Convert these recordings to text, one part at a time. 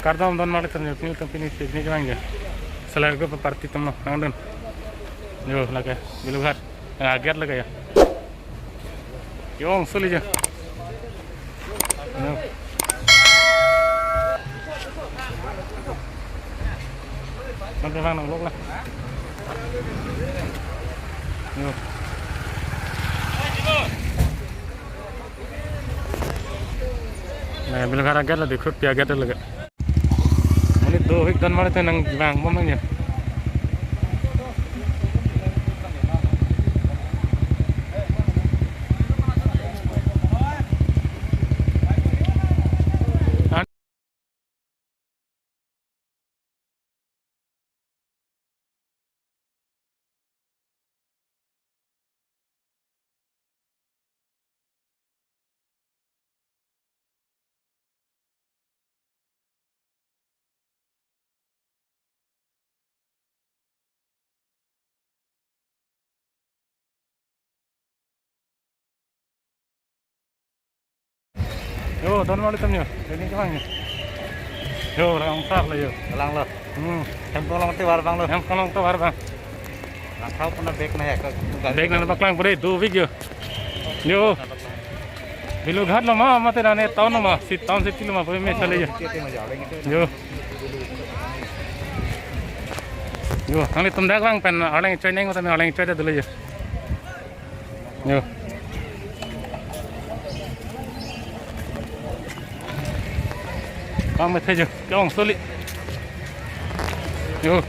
karda don ಮಾಡ್ತಾರೆ ನೀವು company picnic ಹಂಗೆ ಸಲಾಗ ಪಾರ್ಟಿ ತಮ್ಮ ನಂಗನ್ yo lagi di luar agar lagi ya yong sulit ya nanti bang nongkrong lah yo nah bilang agar lah dikut dia agar lagi ini dua week dan malah tenang bang momennya yo don mau lihatnya ini gimana yo lang tak lah yo lang lo em ko lang ti war bang lo em kalau tuh war bang lang thau pun bek na hai bek na baklang pure 2 week yo bilu ghat lo ma mate na ne taun ma sit taun sit kilo ma pure me chale yo yo angli tum dak bang pen aleng choi neng ta me aleng choi da dulu yo Kamu thấy chưa? Cái ông số lị. Yo.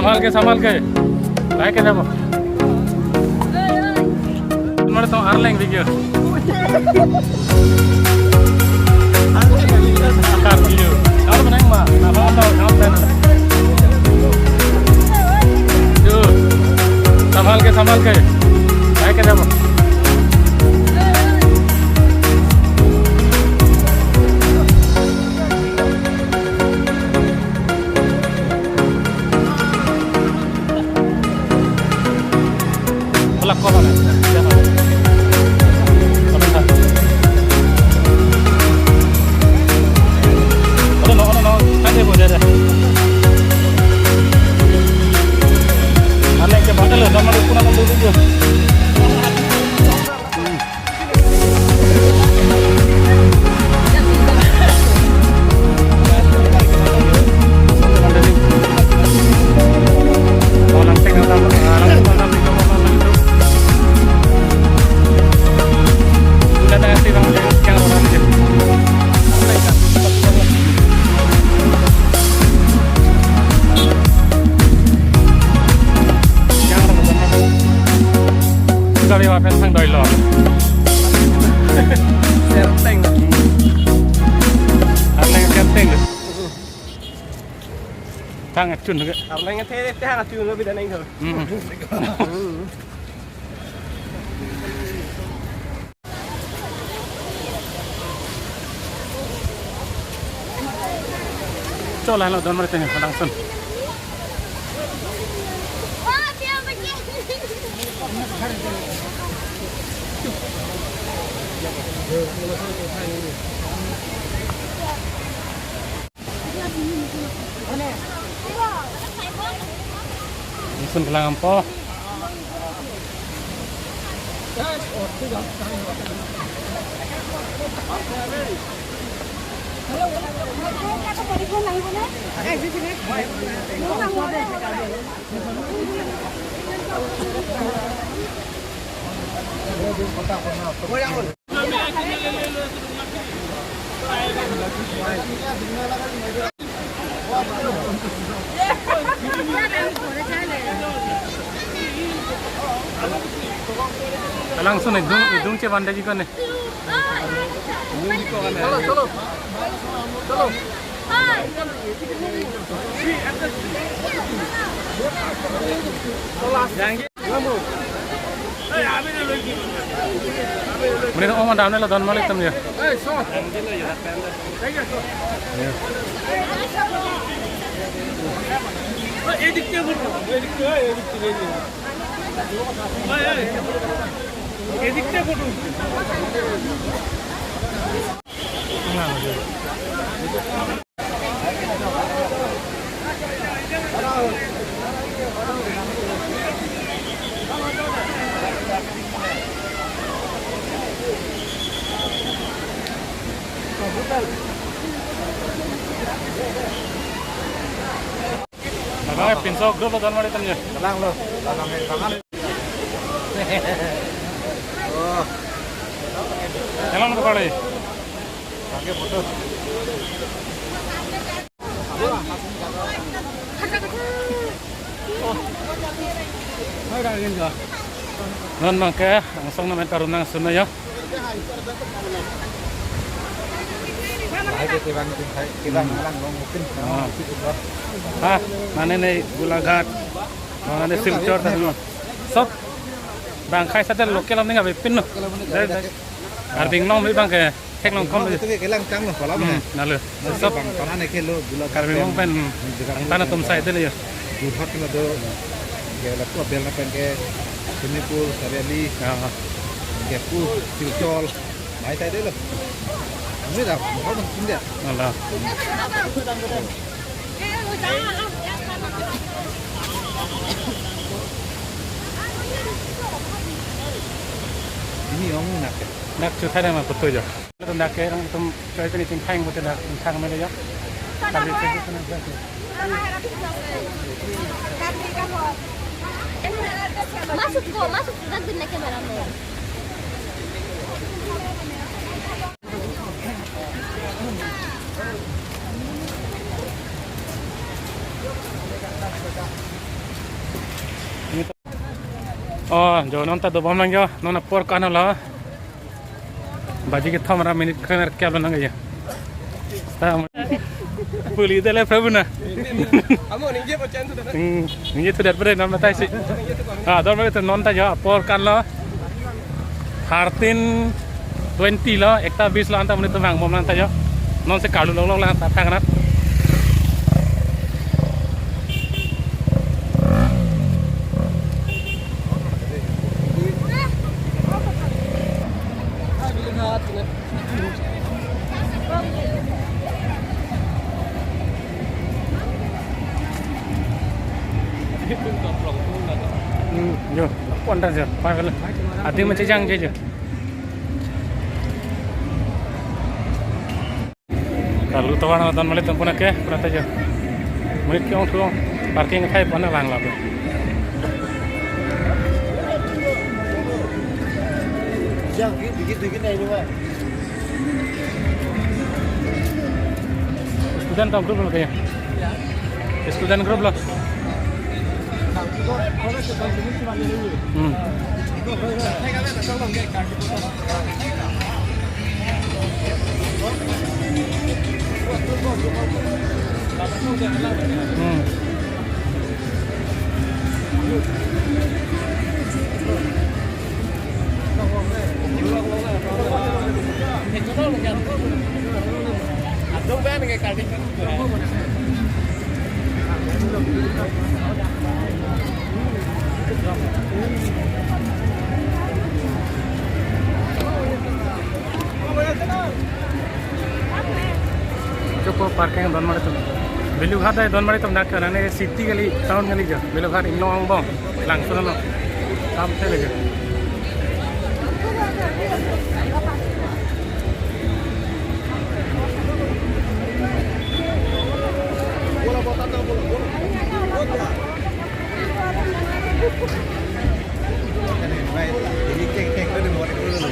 संभाल के लाइक है जाबो तुम्हारे तो आरलेंग वीडियो आकार वीडियो और बनाएंगे मां apa tahu plan जो संभाल के लाइक है जाबो pelak kok mana jangan no nanti boleh deh aneh ke badal nama lu pun ada dulu Kali wapen sang doi lo. Serteng. Arleng serteng. Sang acun ke. Arleng teh acun lebih dan engkau. Coba lo don mereka langsung. Langsung ke Lampo. Langsung hidung ce bandai juga nih. Solo. Mereka mau down lah down balik temen ya. Bagaimana pinsau grup dan mari temen ya. Tenang lo. Tangan. Oh. Jalan ke kali. Pakai foto. Non mangke langsung namen tarunang sunna ya. Kita ngalang mungkin. Ah, mana nih Gulagat, mana Silchor tadi. Sob, bangkai saja lokal ini nggak bepin loh. Karbing long bang ke kek long kom. Itu kelang cang loh kalau mana. Nalu. Sob, karena nih kelo Gulagat. karbing long pen, tanah tum saya itu ya. Gulhat itu do, kayak tuh bel pen ke Semipur, Sariali, kayak Silchor, mai saya itu loh. Ini dah, mau mungkin dia. Allah. Ini yang nak. Nak cuci dah mah betul je. Kalau nak orang tu cuci ni tingkang betul nak tingkang mana ya? Tapi cuci tu nak betul. Masuk dan nak kamera mo. Oh, jo nonta do bom nang jo, nona por kana la. Baji ke thamra minute khaner kya banang ya. Ta puli dele prabuna. Amo ninje pacan tu dah. Ninje tu darpare nam natai si. Ah, dor male tu nonta jo por kan la. Hartin 20 la, ekta 20 la anta menit bang bom nanta jo. Non se kalu long la ta thang na. Jo, pondan je, pagal. Adi macam jang je. Kalau tawan dan malit tempuna ke, berapa je? Malit ke orang tu parking kai pun lang lah. Jang, dikit ni juga. Student tam group lah kaya. Student group lah. Cukup parking don mari tu. Belughat ay don mari tu nak kerana city kali town kali je. Belughat ingno ang bong langsung lo. Sampai lagi. Ini ceng tu dia buat itu dulu.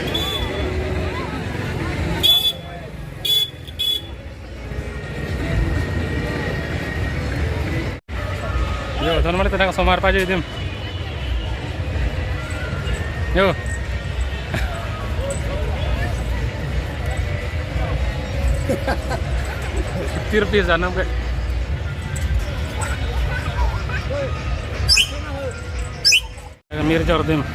Yo, don mari tu nak somar paje dim. Yo. ₹50 anam ke. Mir Jordan.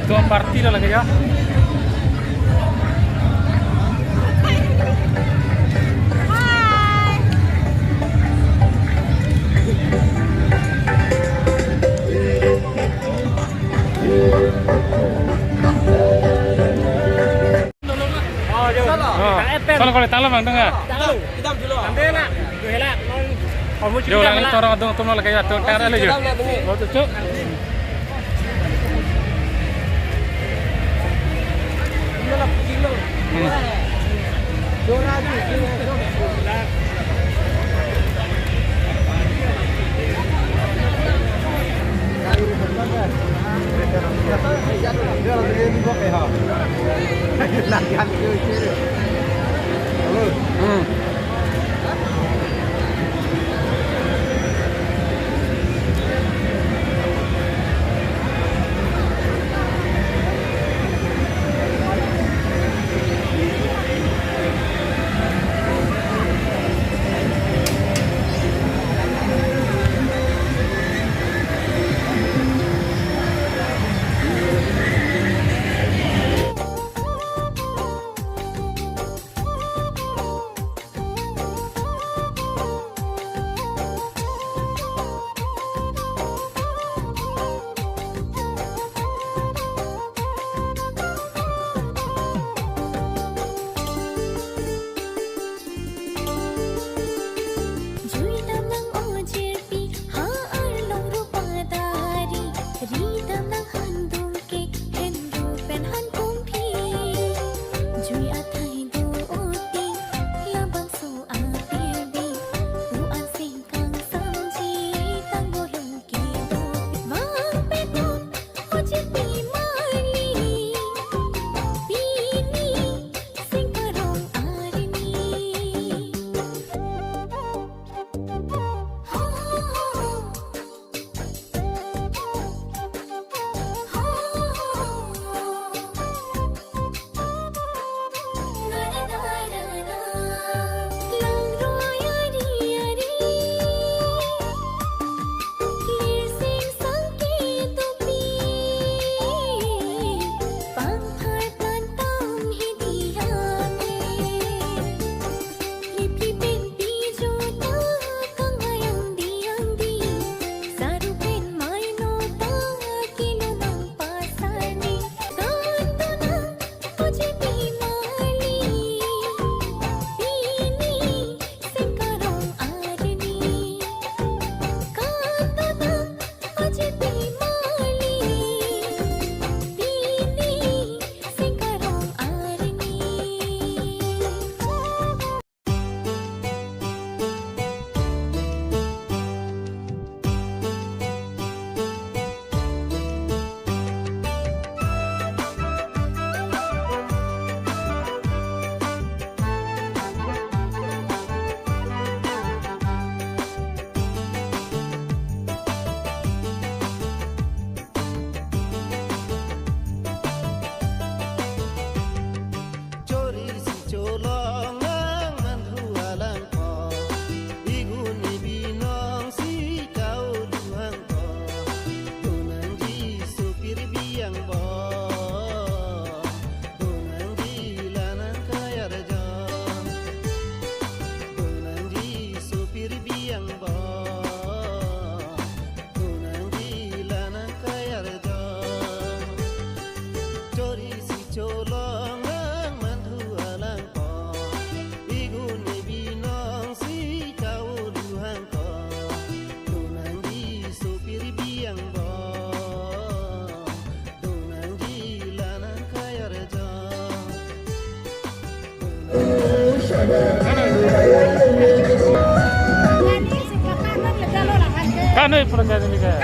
Dua partida lagi ya. Kalau kalau talam bang tengah. Yo, orang itu orang tu lagi ya, tu cara lagi. Oh tu cuk. Kan ini perenggan ini kan.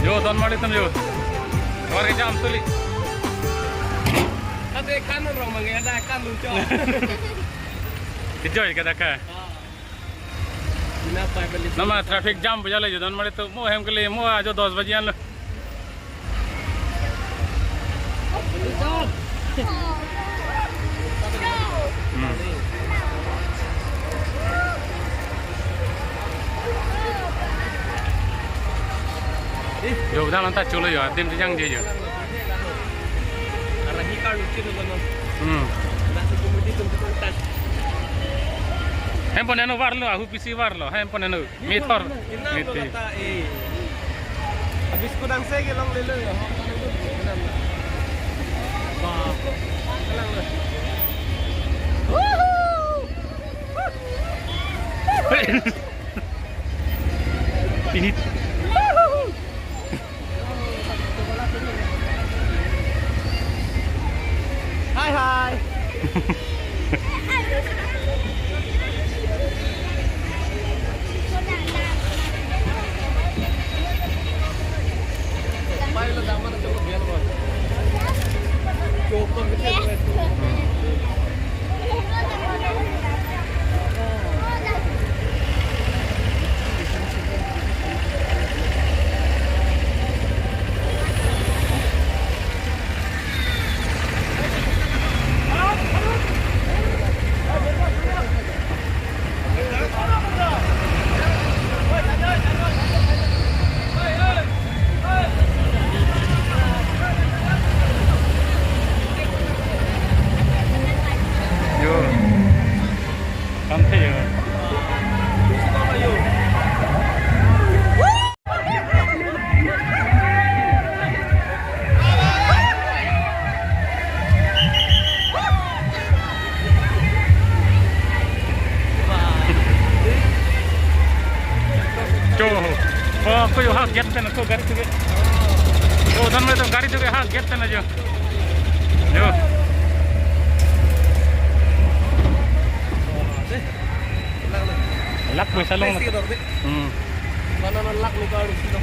Yo, don ಮಾಡಿ ತಮ್ಮ yo. Awar jam tuli. Ate kan orang mengadakan lucu. Kejoy kata ka. nama traffic jam bujale jo dan mare to mo hem ke liye mo ajo 10 baje an lo yo udah lantas chulo yo adim jang je yo handphone eno warlo aku PC warlo handphone eno meter meter habis kudang saya gelang lele ya. ini Hai hai. Aku yo hak get pen aku garis juga. Oh, dan mereka garis juga hak get pen aja. Yo. Lak bisa long. Mana lak ni kau di situ.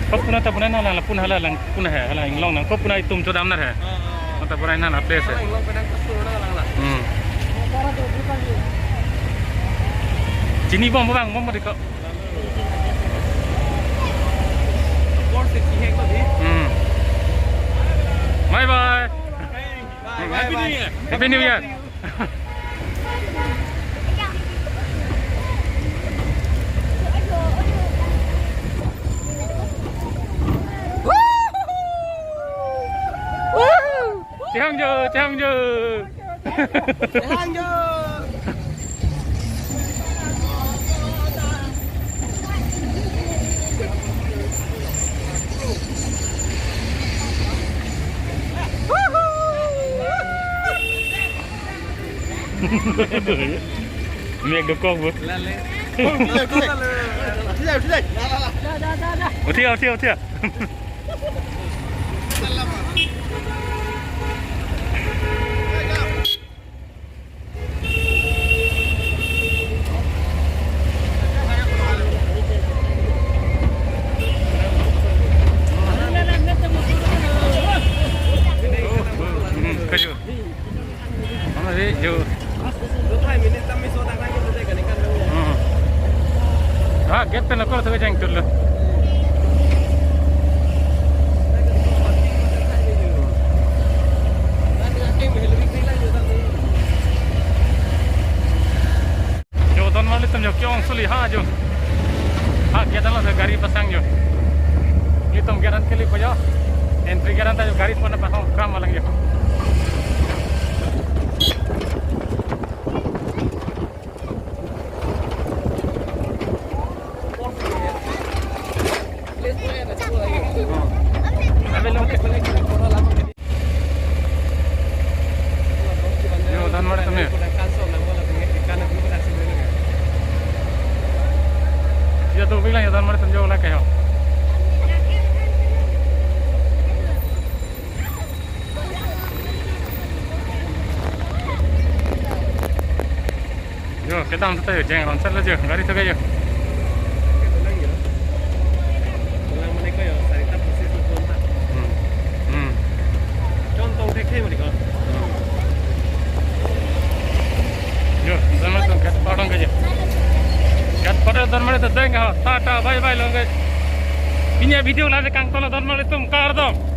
Kau punah tak punah nalar, punah halang, punah hai, halang long nang. Kau punah itu macam damnar hai. Mata punah nalar place hai. Sini bom bang, bom di kau. Bye bye. Happy New Year. Happy New Year. Chang je, chang je. Chang je. Miệng được con vượt. Thiêu. Get pen aku tu kejang tu lah. Jo, tuan malu tu jo kiong suli ha jo. Ha, kita lah gari pasang jo. Itu garan kali punya. Entry garan tu gari pun apa hong kam malang jo. Tu bilang ya tuan mana tunjuk lah kaya. Yo, kita am tu jangan ronsen lah je, gari tu kaya. Contoh teknik mereka. Donmali to denga. Tata bye bye long. Inya video lagi kang tola Donmali tum kar dom.